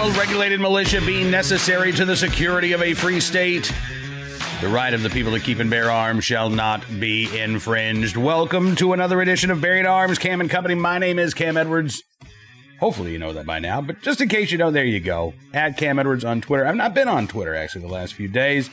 well-regulated militia being necessary to the security of a free state. The right of the people to keep and bear arms shall not be infringed. Welcome to another edition of Bearing Arms, Cam and Company. My name is Cam Edwards. Hopefully you know that by now, but just in case you don't, there you go. At Cam Edwards on Twitter. I've not been on Twitter, actually, the last few days.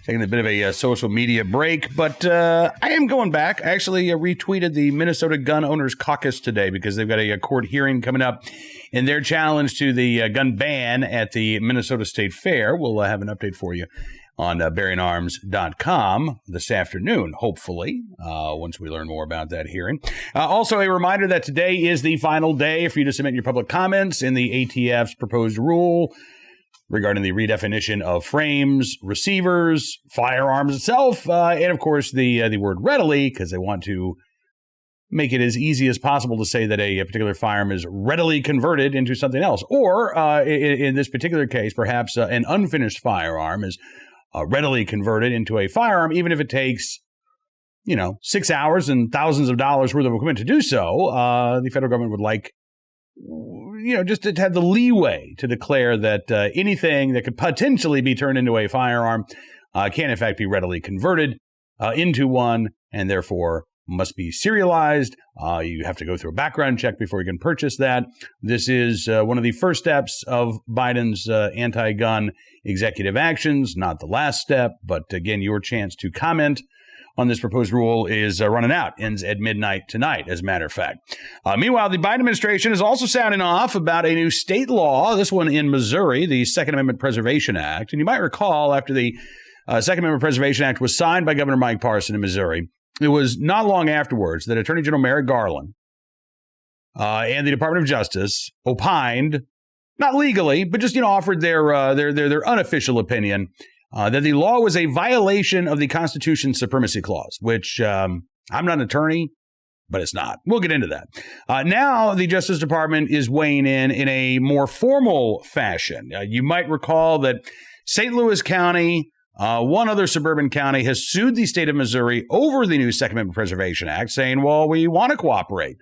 Taking a bit of a social media break, but I am going back. I actually retweeted the Minnesota Gun Owners Caucus today because they've got a court hearing coming up in their challenge to the gun ban at the Minnesota State Fair. We'll have an update for you on bearingarms.com this afternoon, hopefully, once we learn more about that hearing. Also, a reminder that today is the final day for you to submit your public comments in the ATF's proposed rule regarding the redefinition of frames, receivers, firearms itself, and, of course, the word readily, because they want to make it as easy as possible to say that a particular firearm is readily converted into something else. Or, in this particular case, perhaps an unfinished firearm is readily converted into a firearm, even if it takes, 6 hours and thousands of dollars worth of equipment to do so. The federal government would like, just to have the leeway to declare that anything that could potentially be turned into a firearm can, in fact, be readily converted into one, and therefore must be serialized. You have to go through a background check before you can purchase that. This is one of the first steps of Biden's anti-gun executive actions, not the last step, but again, your chance to comment on this proposed rule is running out. Ends at midnight tonight, as a matter of fact. Meanwhile, the Biden administration is also sounding off about a new state law, this one in Missouri, the Second Amendment Preservation Act. And you might recall after the Second Amendment Preservation Act was signed by Governor Mike Parson in Missouri, it was not long afterwards that Attorney General Merrick Garland and the Department of Justice opined, not legally, but just offered their unofficial opinion that the law was a violation of the Constitution's Supremacy Clause, which I'm not an attorney, but it's not. We'll get into that. Now the Justice Department is weighing in a more formal fashion. You might recall that St. Louis County, one other suburban county, has sued the state of Missouri over the new Second Amendment Preservation Act, saying, well, we want to cooperate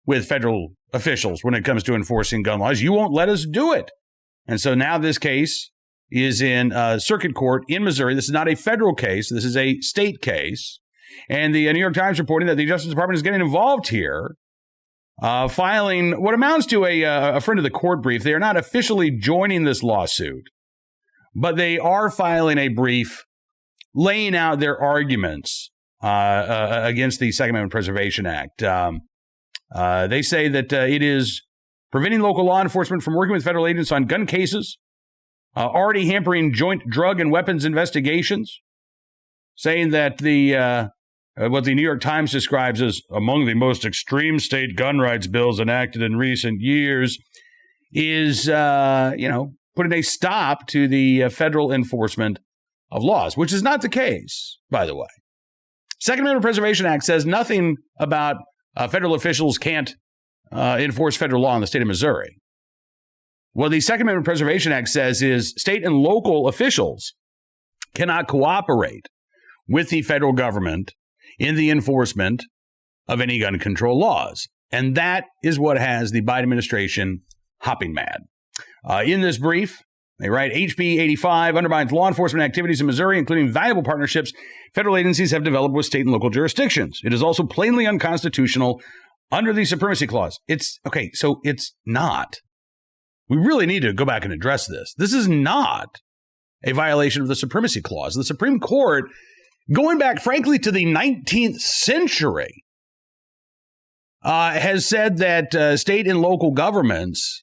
with federal officials when it comes to enforcing gun laws. You won't let us do it. And so now this case is in circuit court in Missouri. This is not a federal case. This is a state case. And the New York Times reporting that the Justice Department is getting involved here, filing what amounts to a friend of the court brief. They are not officially joining this lawsuit, but they are filing a brief laying out their arguments against the Second Amendment Preservation Act. They say that it is preventing local law enforcement from working with federal agents on gun cases, already hampering joint drug and weapons investigations, saying that what the New York Times describes as among the most extreme state gun rights bills enacted in recent years is, putting a stop to the federal enforcement of laws, which is not the case, by the way. Second Amendment Preservation Act says nothing about federal officials can't enforce federal law in the state of Missouri. What the Second Amendment Preservation Act says is state and local officials cannot cooperate with the federal government in the enforcement of any gun control laws. And that is what has the Biden administration hopping mad. In this brief, they write, HB 85 undermines law enforcement activities in Missouri, including valuable partnerships federal agencies have developed with state and local jurisdictions. It is also plainly unconstitutional under the Supremacy Clause. It's not. We really need to go back and address this. This is not a violation of the Supremacy Clause. The Supreme Court, going back, frankly, to the 19th century, has said that state and local governments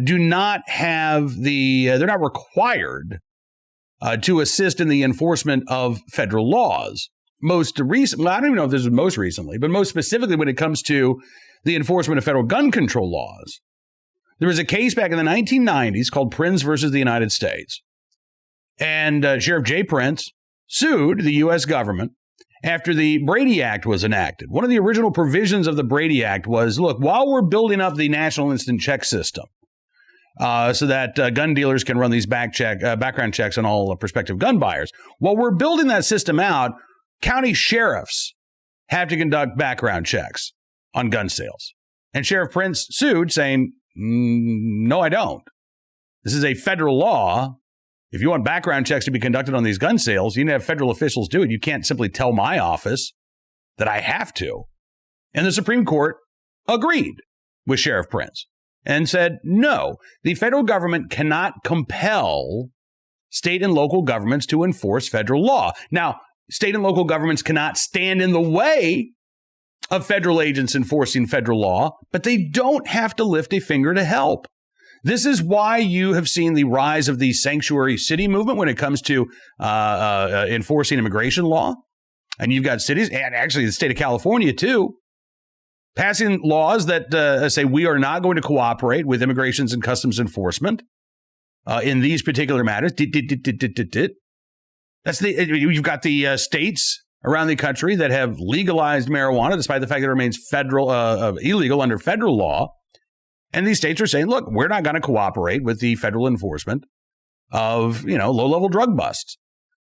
do not have they're not required to assist in the enforcement of federal laws. Most recently, I don't even know if this was most recently, but most specifically when it comes to the enforcement of federal gun control laws. There was a case back in the 1990s called Prince versus the United States. And Sheriff Jay Prince sued the U.S. government after the Brady Act was enacted. One of the original provisions of the Brady Act was, look, while we're building up the National Instant Check System so that gun dealers can run these background checks on all prospective gun buyers, while we're building that system out, county sheriffs have to conduct background checks on gun sales. And Sheriff Prince sued saying, no, I don't. This is a federal law. If you want background checks to be conducted on these gun sales, you need to have federal officials do it. You can't simply tell my office that I have to. And the Supreme Court agreed with Sheriff Prince and said, no, the federal government cannot compel state and local governments to enforce federal law. Now, state and local governments cannot stand in the way of federal agents enforcing federal law, but they don't have to lift a finger to help. This is why you have seen the rise of the sanctuary city movement when it comes to enforcing immigration law. And you've got cities, and actually the state of California too, passing laws that say we are not going to cooperate with immigrations and customs enforcement in these particular matters. You've got the states around the country that have legalized marijuana, despite the fact that it remains illegal under federal law. And these states are saying, look, we're not going to cooperate with the federal enforcement of, low-level drug busts.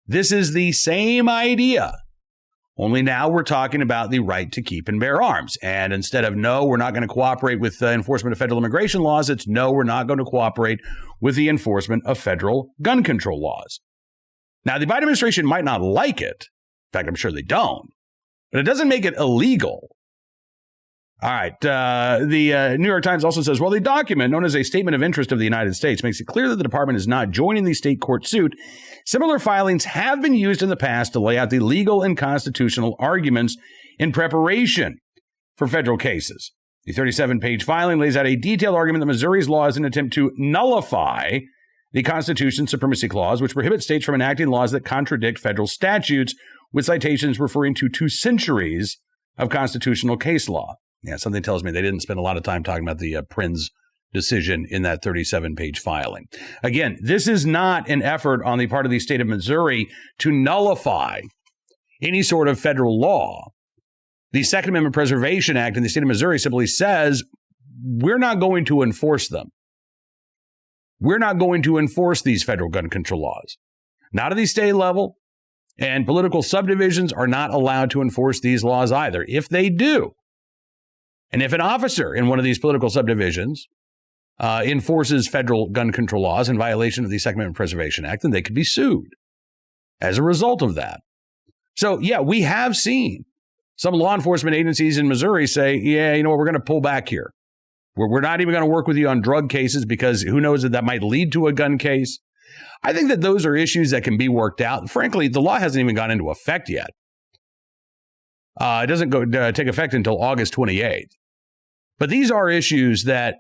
This is the same idea, only now we're talking about the right to keep and bear arms. And instead of no, we're not going to cooperate with the enforcement of federal immigration laws, it's no, we're not going to cooperate with the enforcement of federal gun control laws. Now, the Biden administration might not like it. In fact, I'm sure they don't. But it doesn't make it illegal. All right. The New York Times also says, well, the document known as a statement of interest of the United States makes it clear that the department is not joining the state court suit. Similar filings have been used in the past to lay out the legal and constitutional arguments in preparation for federal cases. The 37-page filing lays out a detailed argument that Missouri's law is an attempt to nullify the Constitution's Supremacy Clause, which prohibits states from enacting laws that contradict federal statutes, with citations referring to 2 centuries of constitutional case law. Yeah, something tells me they didn't spend a lot of time talking about the Prince decision in that 37-page filing. Again, this is not an effort on the part of the state of Missouri to nullify any sort of federal law. The Second Amendment Preservation Act in the state of Missouri simply says we're not going to enforce them. We're not going to enforce these federal gun control laws. Not at the state level, and political subdivisions are not allowed to enforce these laws either. If they do, and if an officer in one of these political subdivisions enforces federal gun control laws in violation of the Second Amendment Preservation Act, then they could be sued as a result of that. So, yeah, we have seen some law enforcement agencies in Missouri say, yeah, you know what, we're going to pull back here. We're not even going to work with you on drug cases because who knows that might lead to a gun case. I think that those are issues that can be worked out. Frankly, the law hasn't even gone into effect yet. It doesn't take effect until August 28th. But these are issues that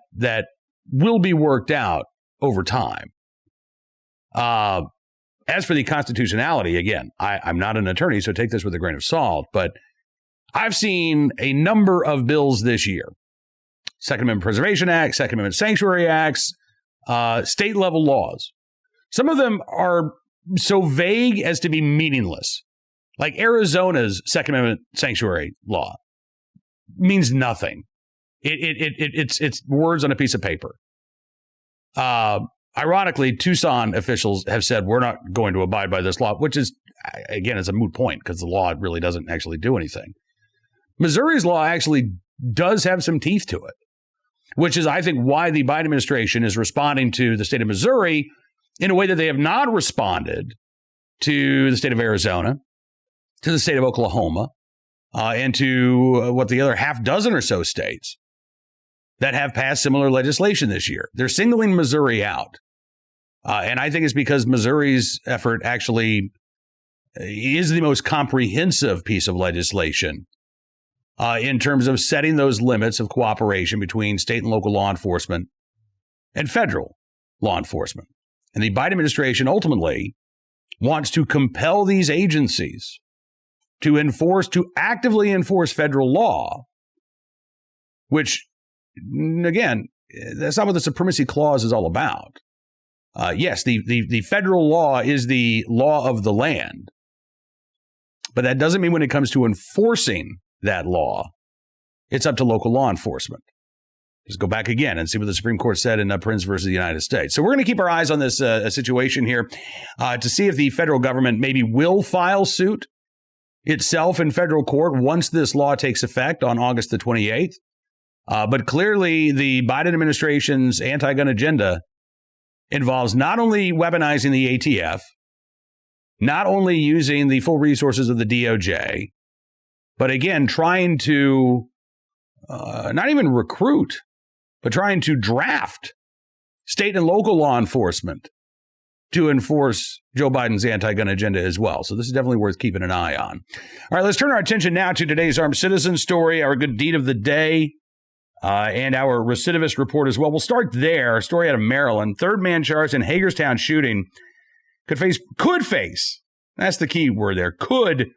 will be worked out over time. As for the constitutionality, again, I'm not an attorney, so take this with a grain of salt, but I've seen a number of bills this year. Second Amendment Preservation Act, Second Amendment Sanctuary Acts, state-level laws. Some of them are so vague as to be meaningless. Like Arizona's Second Amendment Sanctuary law means nothing. It's words on a piece of paper. Ironically, Tucson officials have said we're not going to abide by this law, which is, again, it's a moot point because the law really doesn't actually do anything. Missouri's law actually does have some teeth to it, which is, I think, why the Biden administration is responding to the state of Missouri in a way that they have not responded to the state of Arizona, to the state of Oklahoma, and to what the other half dozen or so states that have passed similar legislation this year. They're singling Missouri out. And I think it's because Missouri's effort actually is the most comprehensive piece of legislation in terms of setting those limits of cooperation between state and local law enforcement and federal law enforcement. And the Biden administration ultimately wants to compel these agencies to actively enforce federal law, which, again, that's not what the Supremacy Clause is all about. Yes, the federal law is the law of the land, but that doesn't mean when it comes to enforcing that law, it's up to local law enforcement. Just go back again and see what the Supreme Court said in Prince versus the United States. So we're going to keep our eyes on this situation here to see if the federal government maybe will file suit itself in federal court once this law takes effect on August the 28th. But clearly, the Biden administration's anti-gun agenda involves not only weaponizing the ATF, not only using the full resources of the DOJ, but again, trying to not even recruit, but trying to draft state and local law enforcement to enforce Joe Biden's anti-gun agenda as well. So this is definitely worth keeping an eye on. All right, let's turn our attention now to today's armed citizen story, our good deed of the day, and our recidivist report as well. We'll start there. A story out of Maryland. Third man charged in Hagerstown shooting could face, that's the key word there, could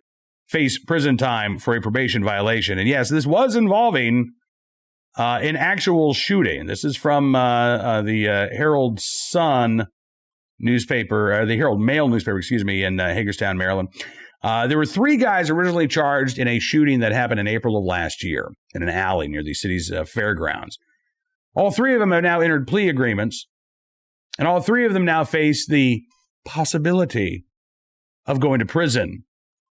face prison time for a probation violation. And yes, this was involving an actual shooting. This is from the Herald Sun newspaper, the Herald Mail newspaper, in Hagerstown, Maryland. There were three guys originally charged in a shooting that happened in April of last year in an alley near the city's fairgrounds. All three of them have now entered plea agreements, and all three of them now face the possibility of going to prison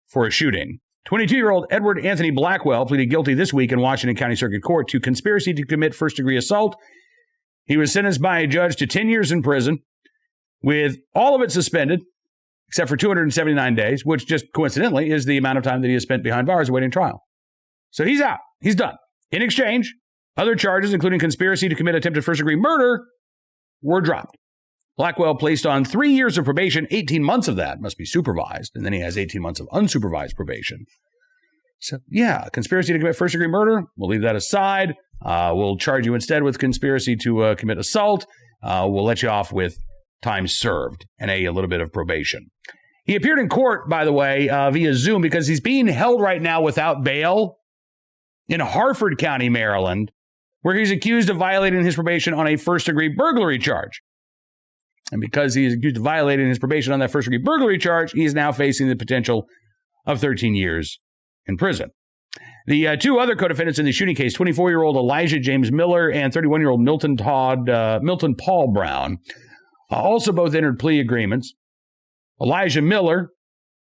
for a shooting. 22-year-old Edward Anthony Blackwell pleaded guilty this week in Washington County Circuit Court to conspiracy to commit first-degree assault. He was sentenced by a judge to 10 years in prison, with all of it suspended, except for 279 days, which just coincidentally is the amount of time that he has spent behind bars awaiting trial. So he's out. He's done. In exchange, other charges, including conspiracy to commit attempted first-degree murder, were dropped. Blackwell placed on 3 years of probation. 18 months of that must be supervised, and then he has 18 months of unsupervised probation. So, yeah, conspiracy to commit first-degree murder, we'll leave that aside. We'll charge you instead with conspiracy to commit assault. We'll let you off with time served and a little bit of probation. He appeared in court, by the way, via Zoom because he's being held right now without bail in Harford County, Maryland, where he's accused of violating his probation on a first-degree burglary charge. And because he is accused of violating his probation on that first-degree burglary charge, he is now facing the potential of 13 years in prison. The two other co-defendants in the shooting case, 24-year-old Elijah James Miller and 31-year-old Milton Paul Brown, also both entered plea agreements. Elijah Miller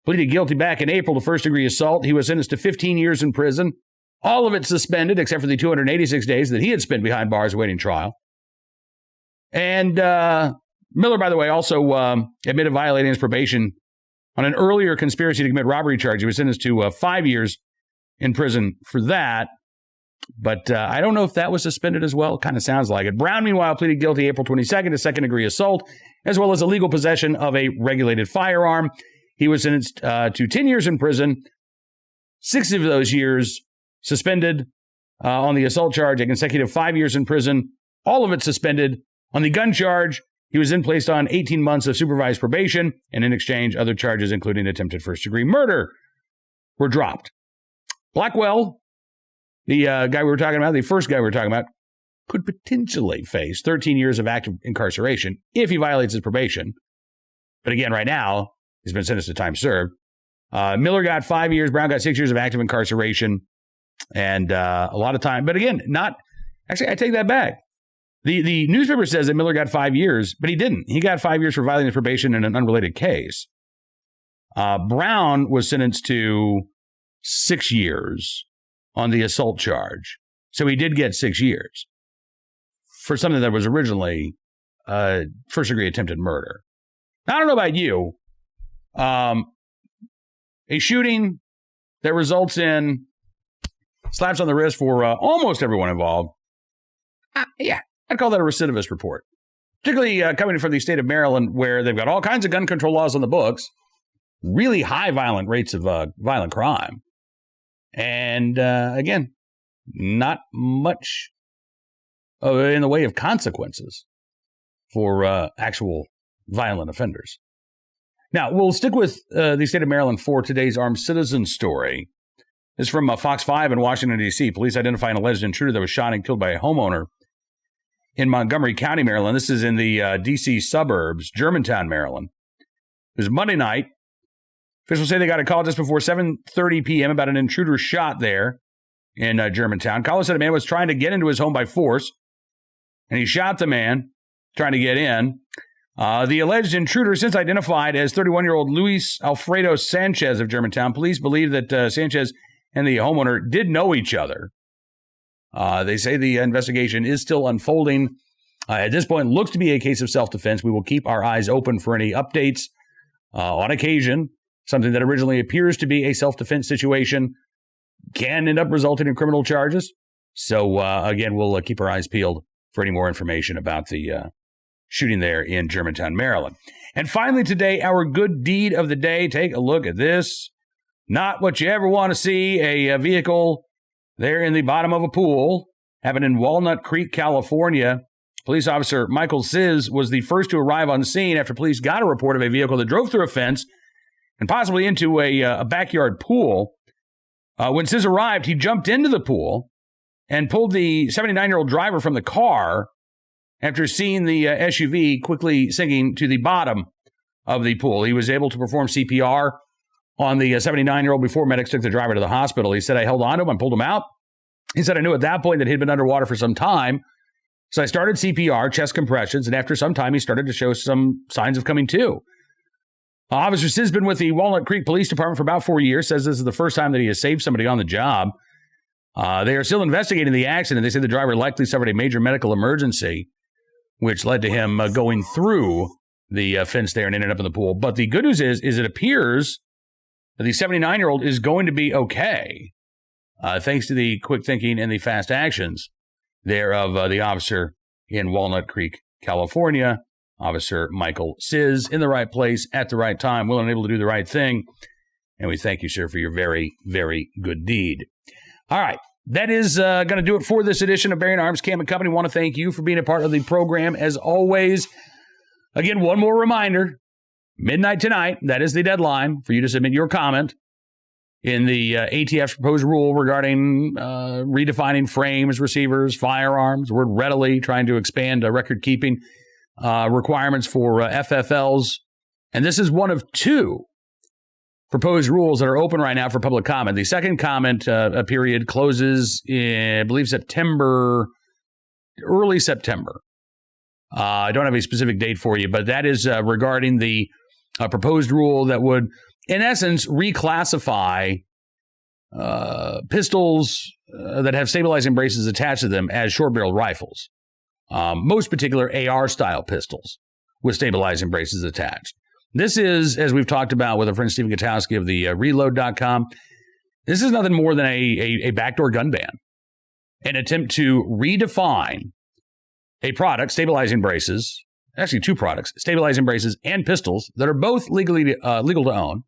pleaded guilty back in April to first-degree assault. He was sentenced to 15 years in prison, all of it suspended except for the 286 days that he had spent behind bars awaiting trial. And Miller, by the way, also admitted violating his probation on an earlier conspiracy to commit robbery charge. He was sentenced to 5 years in prison for that. But I don't know if that was suspended as well. It kind of sounds like it. Brown, meanwhile, pleaded guilty April 22nd to second-degree assault, as well as illegal possession of a regulated firearm. He was sentenced to 10 years in prison, 6 of those years suspended on the assault charge, a consecutive 5 years in prison, all of it suspended. On the gun charge, he was then placed on 18 months of supervised probation, and in exchange, other charges, including attempted first-degree murder, were dropped. Blackwell, the guy we were talking about, the first guy we were talking about, could potentially face 13 years of active incarceration if he violates his probation. But again, right now, he's been sentenced to time served. Miller got 5 years. Brown got 6 years of active incarceration and a lot of time. But again, actually, I take that back. The newspaper says that Miller got 5 years, but he didn't. He got 5 years for violating his probation in an unrelated case. Brown was sentenced to 6 years on the assault charge. So he did get 6 years for something that was originally first-degree attempted murder. Now, I don't know about you. A shooting that results in slaps on the wrist for almost everyone involved. Yeah, I'd call that a recidivist report. Particularly coming from the state of Maryland, where they've got all kinds of gun control laws on the books, really high violent rates of violent crime. And again, not much in the way of consequences for actual violent offenders. Now, we'll stick with the state of Maryland for today's armed citizen story. This is from Fox 5 in Washington, D.C. Police identify an alleged intruder that was shot and killed by a homeowner in Montgomery County, Maryland. This is in the D.C. suburbs, Germantown, Maryland. It was Monday night. Officials say they got a call just before 7:30 p.m. about an intruder shot there in Germantown. Caller said a man was trying to get into his home by force, and he shot the man trying to get in. The alleged intruder, since identified as 31-year-old Luis Alfredo Sanchez of Germantown. Police believe that Sanchez and the homeowner did know each other. They say the investigation is still unfolding. At this point, it looks to be a case of self-defense. We will keep our eyes open for any updates on occasion. Something that originally appears to be a self-defense situation can end up resulting in criminal charges. So, again, we'll keep our eyes peeled for any more information about the shooting there in Germantown, Maryland. And finally today, our good deed of the day. Take a look at this. Not what you ever want to see, a vehicle there in the bottom of a pool. Happened in Walnut Creek, California. Police officer Michael Sizz was the first to arrive on scene after police got a report of a vehicle that drove through a fence and possibly into a backyard pool. When Sizz arrived, he jumped into the pool and pulled the 79-year-old driver from the car after seeing the SUV quickly sinking to the bottom of the pool. He was able to perform CPR on the 79-year-old before medics took the driver to the hospital. He said, I held on to him and pulled him out. He said, I knew at that point that he'd been underwater for some time. So I started CPR, chest compressions, and after some time, he started to show some signs of coming to. Officer Sizz has been with the Walnut Creek Police Department for about 4 years, says this is the first time that he has saved somebody on the job. They are still investigating the accident. They say the driver likely suffered a major medical emergency, which led to him going through the fence there and ended up in the pool. But the good news is it appears that the 79-year-old is going to be okay, thanks to the quick thinking and the fast actions there of the officer in Walnut Creek, California, Officer Michael Sizz, in the right place at the right time, willing and able to do the right thing. And we thank you, sir, for your very, very good deed. All right. That is going to do it for this edition of Bearing Arms Cam and Company. Want to thank you for being a part of the program as always. Again, one more reminder, midnight tonight, that is the deadline for you to submit your comment in the ATF's proposed rule regarding redefining frames, receivers, firearms, the word readily, trying to expand record-keeping requirements for FFLs. And this is one of two proposed rules that are open right now for public comment. The second comment period closes in, I believe, early September. I don't have a specific date for you, but that is regarding the proposed rule that would, in essence, reclassify pistols that have stabilizing braces attached to them as short-barreled rifles. Most particular AR-style pistols with stabilizing braces attached. This is, as we've talked about with our friend Stephen Gutowski of the Reload.com, this is nothing more than a backdoor gun ban. An attempt to redefine a product, stabilizing braces, actually two products, stabilizing braces and pistols that are both legal to own.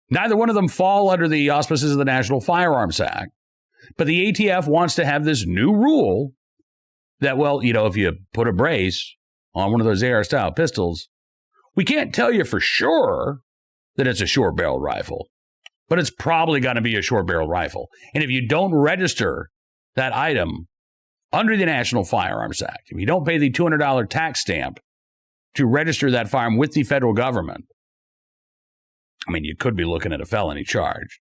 Neither one of them fall under the auspices of the National Firearms Act. But the ATF wants to have this new rule that, well, if you put a brace on one of those AR-style pistols, we can't tell you for sure that it's a short-barreled rifle, but it's probably going to be a short-barreled rifle. And if you don't register that item under the National Firearms Act, if you don't pay the $200 tax stamp to register that firearm with the federal government, I mean, you could be looking at a felony charge,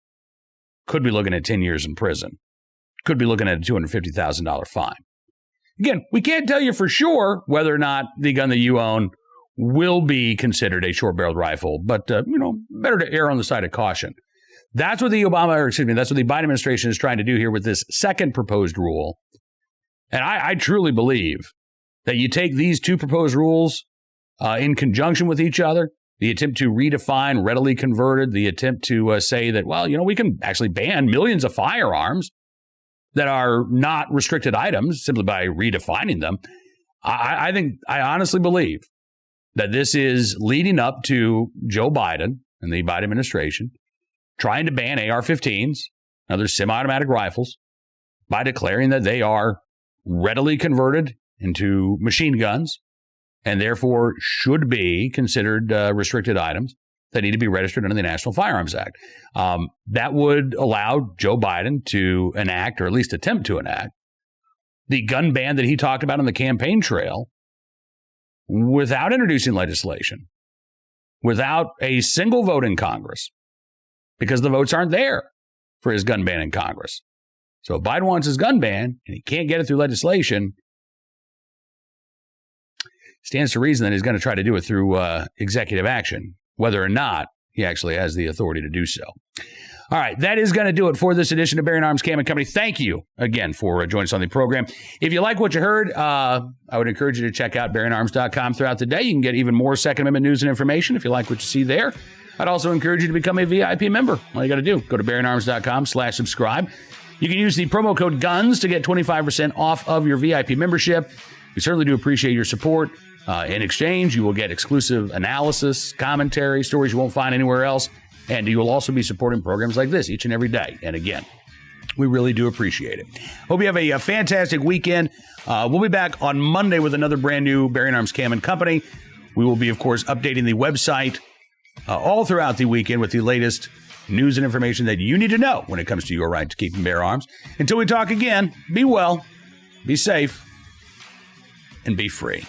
could be looking at 10 years in prison, could be looking at a $250,000 fine. Again, we can't tell you for sure whether or not the gun that you own will be considered a short-barreled rifle, but, better to err on the side of caution. That's what the that's what the Biden administration is trying to do here with this second proposed rule. And I truly believe that you take these two proposed rules in conjunction with each other, the attempt to redefine readily converted, the attempt to say that, well, we can actually ban millions of firearms that are not restricted items simply by redefining them. I honestly believe that this is leading up to Joe Biden and the Biden administration trying to ban AR-15s, other semi-automatic rifles, by declaring that they are readily converted into machine guns and therefore should be considered restricted items that need to be registered under the National Firearms Act. That would allow Joe Biden to enact, or at least attempt to enact, the gun ban that he talked about on the campaign trail without introducing legislation, without a single vote in Congress, because the votes aren't there for his gun ban in Congress. So if Biden wants his gun ban and he can't get it through legislation, stands to reason that he's going to try to do it through executive action, whether or not he actually has the authority to do so. All right, that is going to do it for this edition of Bearing Arms Cam and Company. Thank you again for joining us on the program. If you like what you heard, I would encourage you to check out bearingarms.com throughout the day. You can get even more Second Amendment news and information if you like what you see there. I'd also encourage you to become a VIP member. All you got to do, go to bearingarms.com/subscribe. You can use the promo code GUNS to get 25% off of your VIP membership. We certainly do appreciate your support. In exchange, you will get exclusive analysis, commentary, stories you won't find anywhere else. And you will also be supporting programs like this each and every day. And again, we really do appreciate it. Hope you have a fantastic weekend. We'll be back on Monday with another brand new Bearing Arms Cam and Company. We will be, of course, updating the website all throughout the weekend with the latest news and information that you need to know when it comes to your right to keep and bear arms. Until we talk again, be well, be safe, and be free.